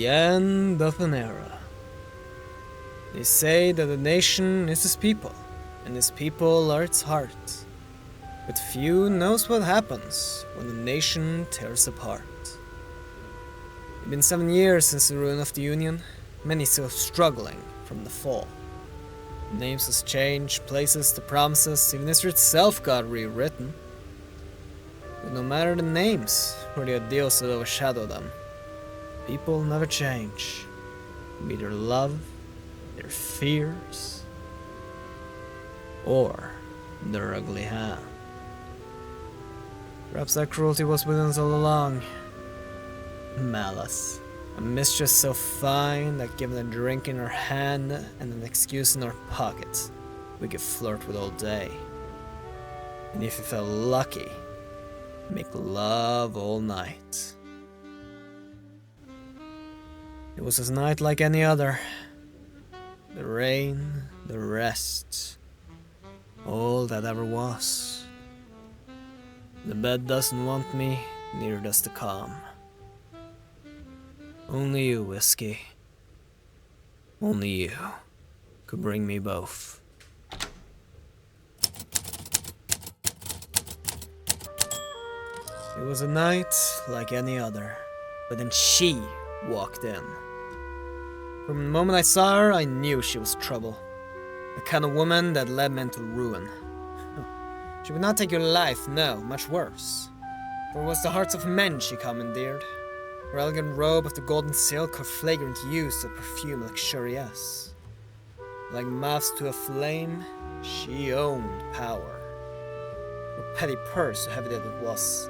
The end of an era. They say that a nation is its people, and its people are its heart. But few knows what happens when a nation tears apart. It's been 7 years since the ruin of the Union, many still struggling from the fall. Names has changed, places, the promises, even history itself got rewritten. But no matter the names or the ideals that overshadow them, people never change. Be their love, their fears, or their ugly hand. Perhaps that cruelty was within us all along. Malice. A mistress so fine that given a drink in her hand and an excuse in her pocket, we could flirt with all day. And if you felt lucky, make love all night. It was a night like any other. The rain, the rest, all that ever was. The bed doesn't want me, neither does the calm. Only you, Whiskey. Only you could bring me both. It was a night like any other, but then she walked in. From the moment I saw her, I knew she was trouble. The kind of woman that led men to ruin. She would not take your life, no, much worse. For it was the hearts of men she commandeered. Her elegant robe of the golden silk, her flagrant use of perfume luxurious. Like moths to a flame, she owned power. Her petty purse, so heavy that it was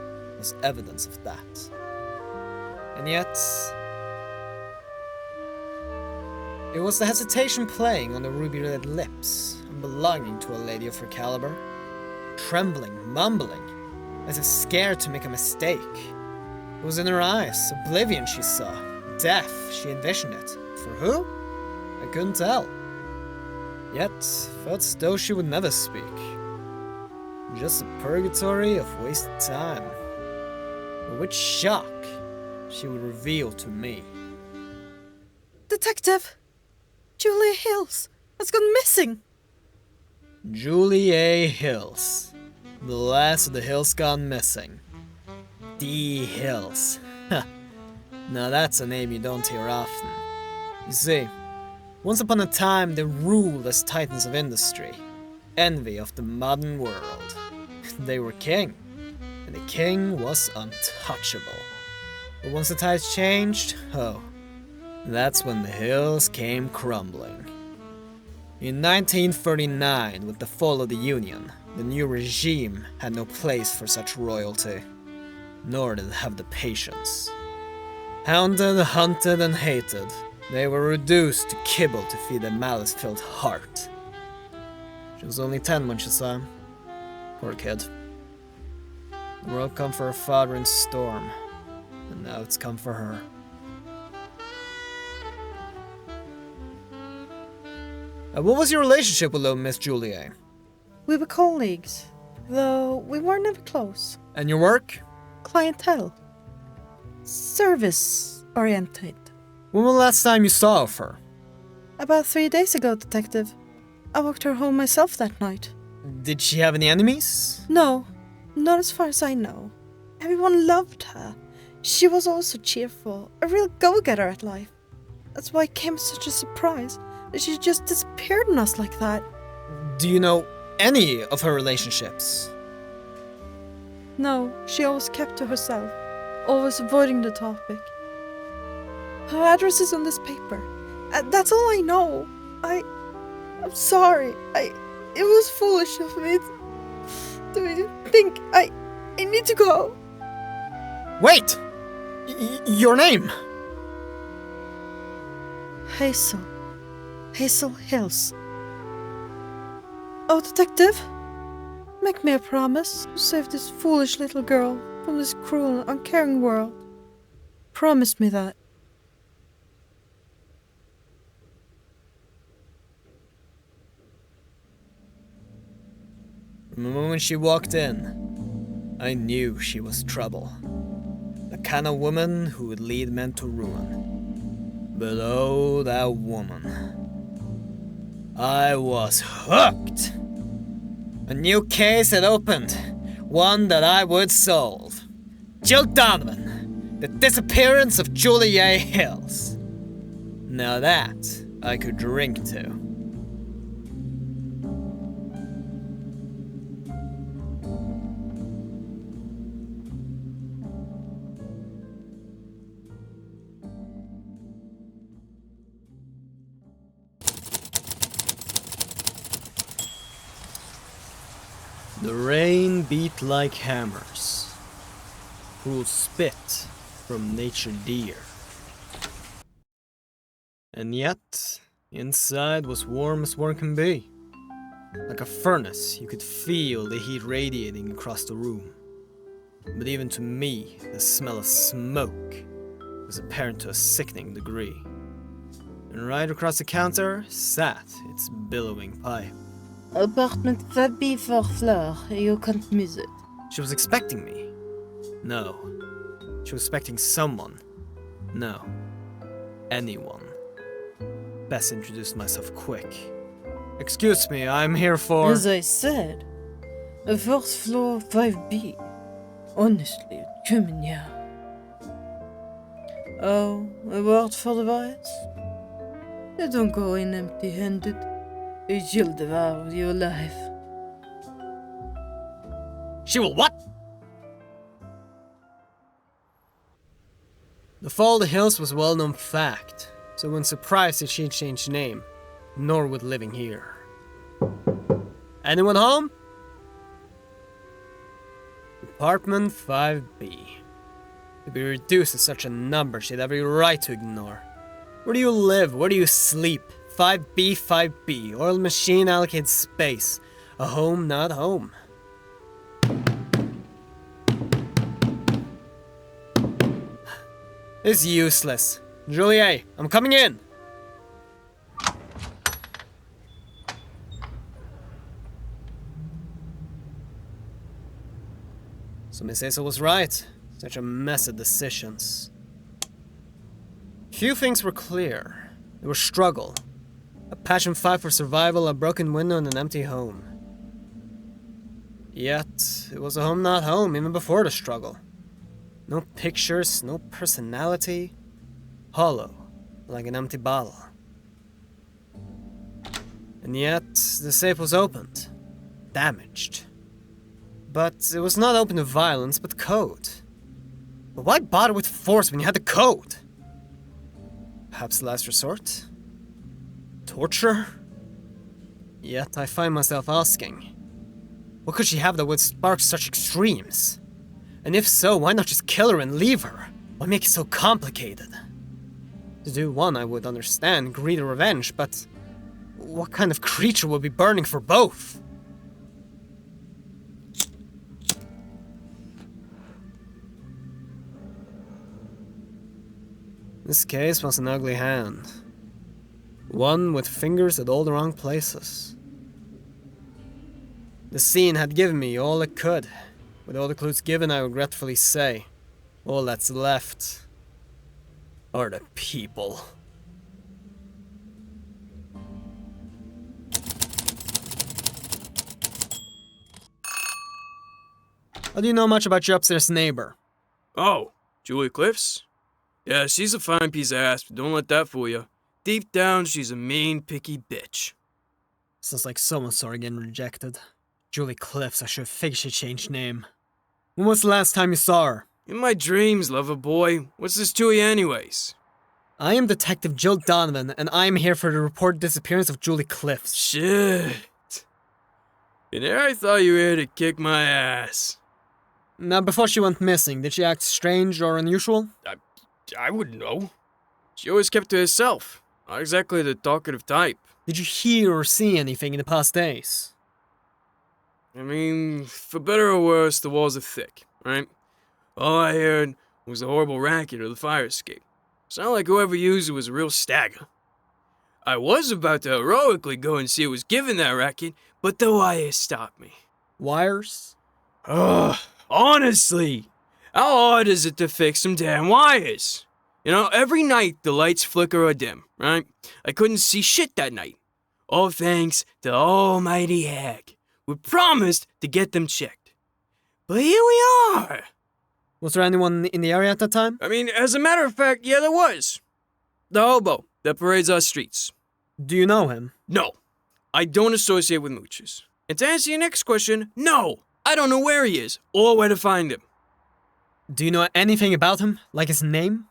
evidence of that. And yet, it was the hesitation playing on the ruby-red lips, and belonging to a lady of her caliber. Trembling, mumbling, as if scared to make a mistake. It was in her eyes, oblivion she saw, death, she envisioned it. For who? I couldn't tell. Yet, felt as though she would never speak. Just a purgatory of wasted time. But with shock, she would reveal to me. Detective! Julia Hills has gone missing! Juli A. Hills. The last of the Hills gone missing. The Hills. Now that's a name you don't hear often. You see, once upon a time they ruled as titans of industry, envy of the modern world. They were king, and the king was untouchable. But once the tides changed, that's when the Hills came crumbling. In 1939, with the fall of the Union, the new regime had no place for such royalty, nor did it have the patience. Hounded, hunted, and hated, they were reduced to kibble to feed a malice-filled heart. She was only 10 when she saw him. Poor kid. The world come for her father in storm, and now it's come for her. What was your relationship with little Miss Julia? We were colleagues, though we were never close. And your work? Clientele. Service-oriented. When was the last time you saw of her? About 3 days ago, Detective. I walked her home myself that night. Did she have any enemies? No, not as far as I know. Everyone loved her. She was always so cheerful, a real go-getter at life. That's why it came as such a surprise that she just disappeared on us like that. Do you know any of her relationships? No, she always kept to herself, always avoiding the topic. Her address is on this paper. That's all I know. I'm sorry. It was foolish of me to think I need to go. Wait! Your name? Hazel. Hazel Hills. Oh, Detective, make me a promise to save this foolish little girl from this cruel and uncaring world. Promise me that. From the moment she walked in, I knew she was trouble. The kind of woman who would lead men to ruin. But oh, that woman. I was hooked. A new case had opened, one that I would solve. Jill Donovan, the disappearance of Juli Hills. Now that I could drink to. The rain beat like hammers, cruel spit from nature deer. And yet, inside was warm as warm can be. Like a furnace, you could feel the heat radiating across the room. But even to me, the smell of smoke was apparent to a sickening degree. And right across the counter sat its billowing pipe. Apartment Fabian floor, you can't miss it. She was expecting me. No. She was expecting someone. No. Anyone. Best introduce myself quick. Excuse me, I'm here for... As I said, a first floor 5B. Honestly, come here. Oh, a word for the wise? You don't go in empty-handed. She'll devour your life. She will what? The fall of the hills was a well-known fact, so I wasn't surprised that she'd changed name, nor with living here. Anyone home? Apartment 5B. To be reduced to such a number, she'd have every right to ignore. Where do you live? Where do you sleep? 5B, 5B. Oil machine allocated space. A home, not home. It's useless. Juli, I'm coming in! So Miss Hazel was right. Such a mess of decisions. Few things were clear. There was struggle. A passion fight for survival, a broken window, and an empty home. Yet, it was a home not home, even before the struggle. No pictures, no personality. Hollow, like an empty bottle. And yet, the safe was opened. Damaged. But it was not open to violence, but code. But why bother with force when you had the code? Perhaps last resort? Torture? Yet I find myself asking, what could she have that would spark such extremes? And if so, why not just kill her and leave her? Why make it so complicated? To do one I would understand, greed or revenge, but what kind of creature would be burning for both? This case was an ugly hand. One with fingers at all the wrong places. The scene had given me all it could. With all the clues given, I regretfully say, all that's left are the people. How do you know much about your upstairs neighbor? Oh, Julie Cliffs? Yeah, she's a fine piece of ass, but don't let that fool you. Deep down, she's a mean, picky bitch. Sounds like someone saw her getting rejected. Julie Cliffs, I should have figured she'd changed name. When was the last time you saw her? In my dreams, lover boy. What's this to you anyways? I am Detective Jill Donovan, and I am here for the reported disappearance of Julie Cliffs. Shit. And there I thought you were here to kick my ass. Now, before she went missing, did she act strange or unusual? I wouldn't know. She always kept to herself. Not exactly the talkative type. Did you hear or see anything in the past days? I mean, for better or worse, the walls are thick, right? All I heard was the horrible racket of the fire escape. Sounded like whoever used it was a real stagger. I was about to heroically go and see who was giving that racket, but the wires stopped me. Wires? Ugh, honestly, how hard is it to fix some damn wires? You know, every night the lights flicker or dim, right? I couldn't see shit that night. All thanks to almighty Hag. We promised to get them checked. But here we are. Was there anyone in the area at that time? I mean, as a matter of fact, yeah, there was. The hobo that parades our streets. Do you know him? No, I don't associate with mooches. And to answer your next question, no, I don't know where he is or where to find him. Do you know anything about him? Like his name?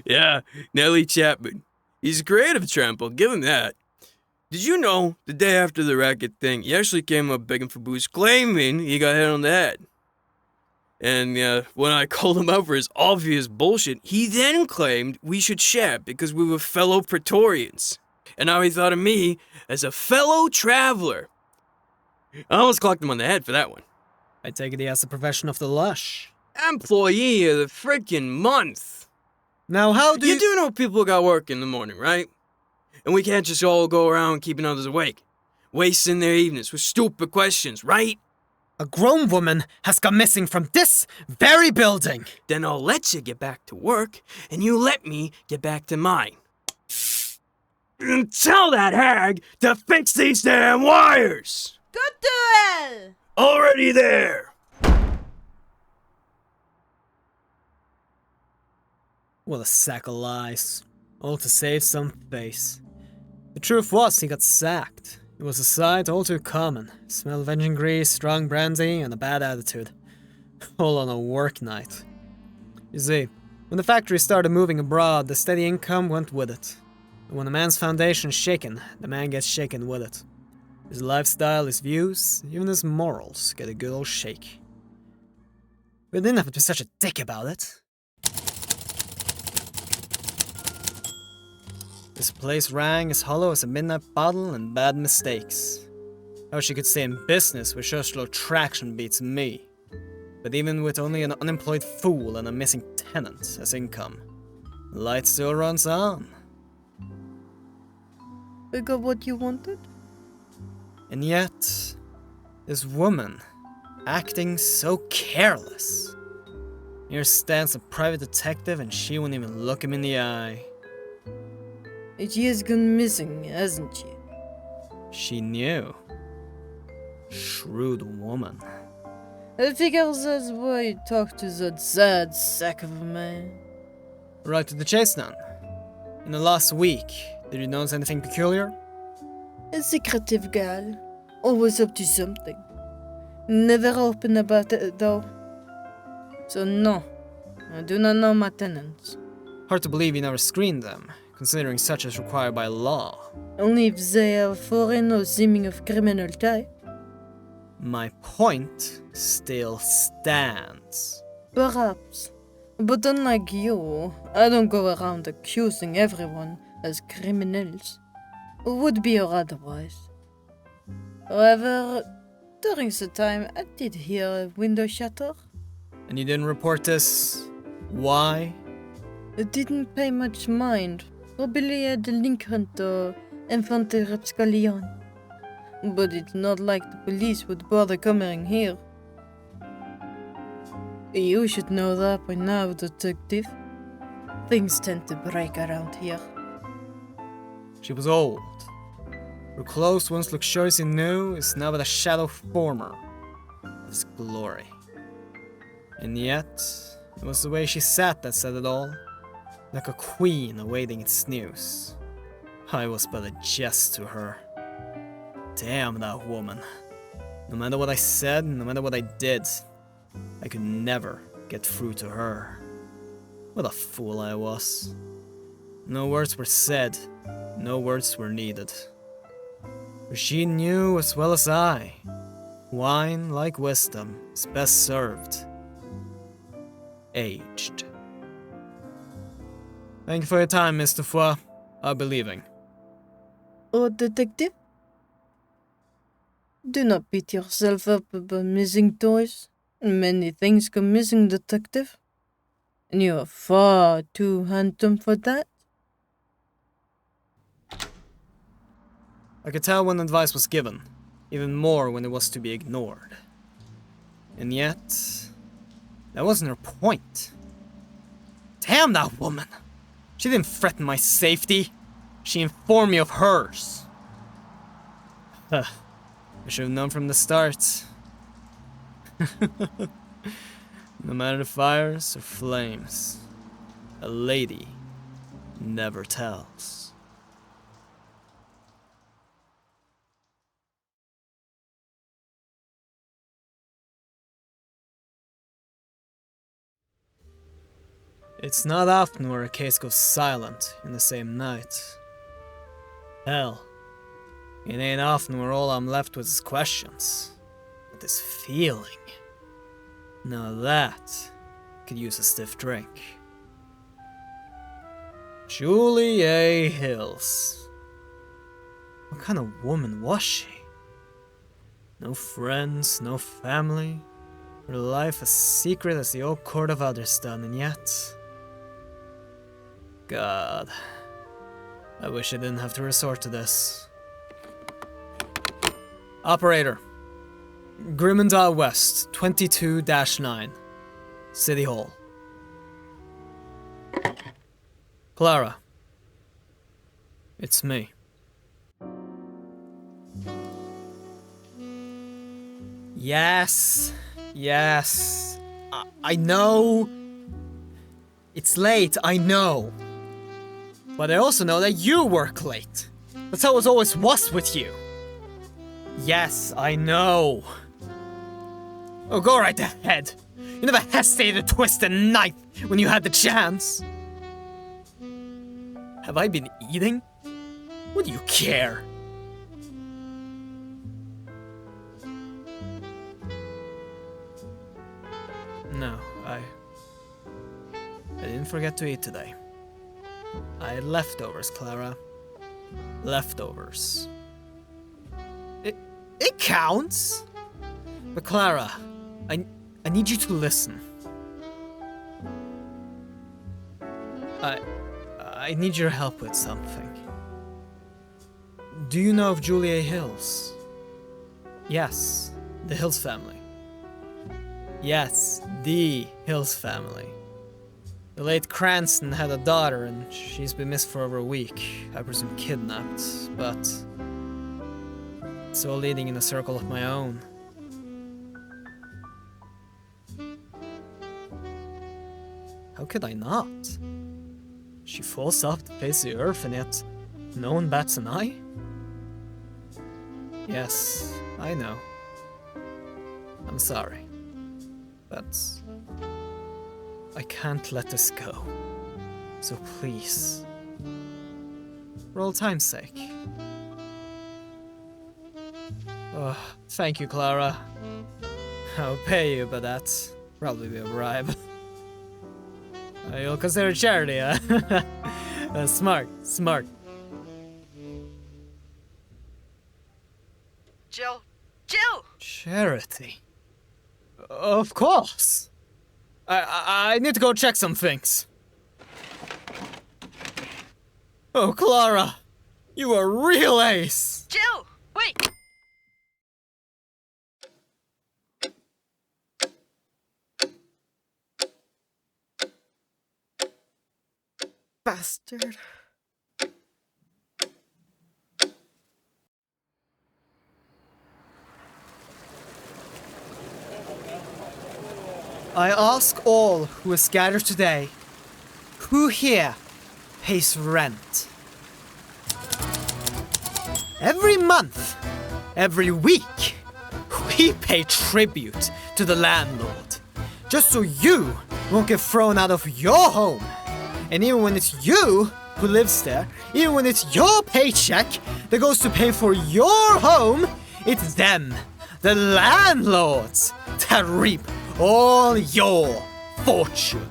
Yeah, Nellie Chapman. He's a creative tramp, I'll give him that. Did you know, the day after the racket thing, he actually came up begging for booze, claiming he got hit on the head. And when I called him out for his obvious bullshit, he then claimed we should share because we were fellow Praetorians. And now he thought of me as a fellow traveler. I almost clocked him on the head for that one. I take it he has the profession of the lush. Employee of the frickin' month. Now how do You do know people got work in the morning, right? And we can't just all go around keeping others awake, wasting their evenings with stupid questions, right? A grown woman has gone missing from this very building. Then I'll let you get back to work, and you let me get back to mine. And tell that hag to fix these damn wires! Good duel! Already there! What a sack of lies. All to save some face. The truth was, he got sacked. It was a sight all too common. Smell of engine grease, strong brandy, and a bad attitude. All on a work night. You see, when the factory started moving abroad, the steady income went with it. And when a man's foundation is shaken, the man gets shaken with it. His lifestyle, his views, even his morals get a good old shake. We didn't have to be such a dick about it. This place rang as hollow as a midnight bottle and bad mistakes. How she could stay in business with such low traction beats me. But even with only an unemployed fool and a missing tenant as income, the light still runs on. You got what you wanted? And yet, this woman, acting so careless. Here stands a private detective and she won't even look him in the eye. She has gone missing, hasn't she? She knew. Shrewd woman. I figure that's why you talk to that sad sack of a man. Right to the chase then. In the last week, did you notice anything peculiar? A secretive gal. Always up to something. Never open about it though. So no, I do not know my tenants. Hard to believe you never screened them, considering such is required by law. Only if they are foreign or seeming of criminal type. My point still stands. Perhaps. But unlike you, I don't go around accusing everyone as criminals. Would be or otherwise. However, during the time I did hear a window shatter. And you didn't report this? Why? I didn't pay much mind. Probably a delinquent or infante rapscallion. But it's not like the police would bother coming here. You should know that by now, detective. Things tend to break around here. She was old. Her clothes, once luxuriously new, is now but a shadow former of its glory. And yet, it was the way she sat that said it all, like a queen awaiting its snooze. I was but a jest to her. Damn that woman. No matter what I said, no matter what I did, I could never get through to her. What a fool I was. No words were said, no words were needed. For she knew as well as I, wine, like wisdom, is best served aged. Thank you for your time, Mr. Foy. I'll be leaving. Oh, detective? Do not beat yourself up about missing toys. Many things go missing, detective. And you are far too handsome for that. I could tell when advice was given, even more when it was to be ignored. And yet, that wasn't her point. Damn that woman! She didn't threaten my safety. She informed me of hers. I should have known from the start. No matter the fires or flames, a lady never tells. It's not often where a case goes silent in the same night. Hell, it ain't often where all I'm left with is questions. But this feeling, now that could use a stiff drink. Juli A. Hills. What kind of woman was she? No friends, no family. Her life as secret as the old court of Adderston, and yet... God. I wish I didn't have to resort to this. Operator. Grimmendale West, 22-9. City Hall. Clara. It's me. Yes. I know. It's late, I know. But I also know that you work late. That's how it always was with you. Yes, I know. Oh, go right ahead. You never hesitated to twist a knife when you had the chance. Have I been eating? What do you care? No, I didn't forget to eat today. I had leftovers, Clara. Leftovers. It counts! But Clara, I need you to listen. I need your help with something. Do you know of Julia Hills? Yes, the Hills family. Yes, the Hills family. The late Cranston had a daughter and she's been missed for over a week. I presume kidnapped, but it's all leading in a circle of my own. How could I not? She falls off the face of the earth and yet no one bats an eye? Yes, I know. I'm sorry. But I can't let this go. So please, for all time's sake. Oh, thank you, Clara. I'll pay you, but that's probably be a bribe. You'll consider charity, huh? Smart. Jill! Charity? Of course! I need to go check some things. Oh, Clara! You are a real ace! Jill! Wait! Bastard. I ask all who are scattered today, who here pays rent? Every month, every week, we pay tribute to the landlord, just so you won't get thrown out of your home. And even when it's you who lives there, even when it's your paycheck that goes to pay for your home, it's them, the landlords, that reap all your fortune.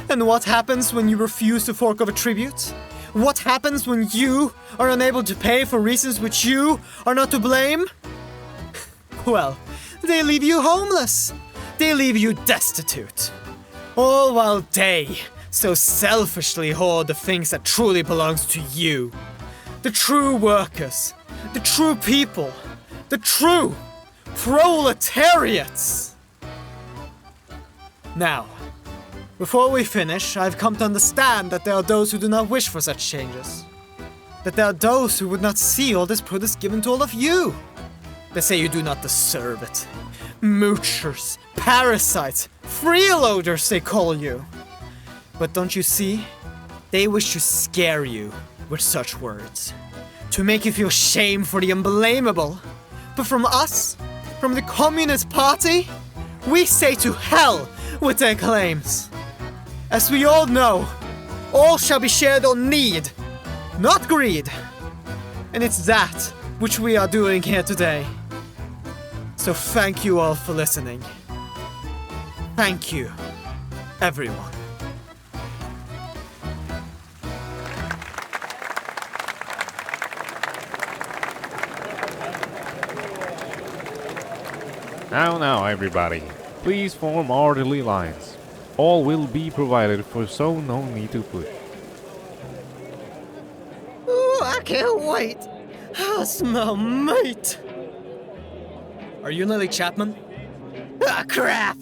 And what happens when you refuse to fork over tribute? What happens when you are unable to pay for reasons which you are not to blame? Well, they leave you homeless. They leave you destitute. All while they so selfishly hoard the things that truly belongs to you. The true workers, the true people, the true proletariats. Now, Before we finish, I've come to understand that there are those who do not wish for such changes. That there are those who would not see all this privilege given to all of you. They say you do not deserve it. Moochers, parasites, freeloaders they call you. But don't you see? They wish to scare you with such words. To make you feel shame for the unblameable. But from us, from the Communist Party, we say to hell with their claims. As we all know, all shall be shared on need, not greed. And it's that which we are doing here today. So thank you all for listening. Thank you, everyone. Now, everybody, please form orderly lines. All will be provided for, so no need to push. Ooh, I can't wait. I smell meat. Are you Lily Chapman? Ah, crap!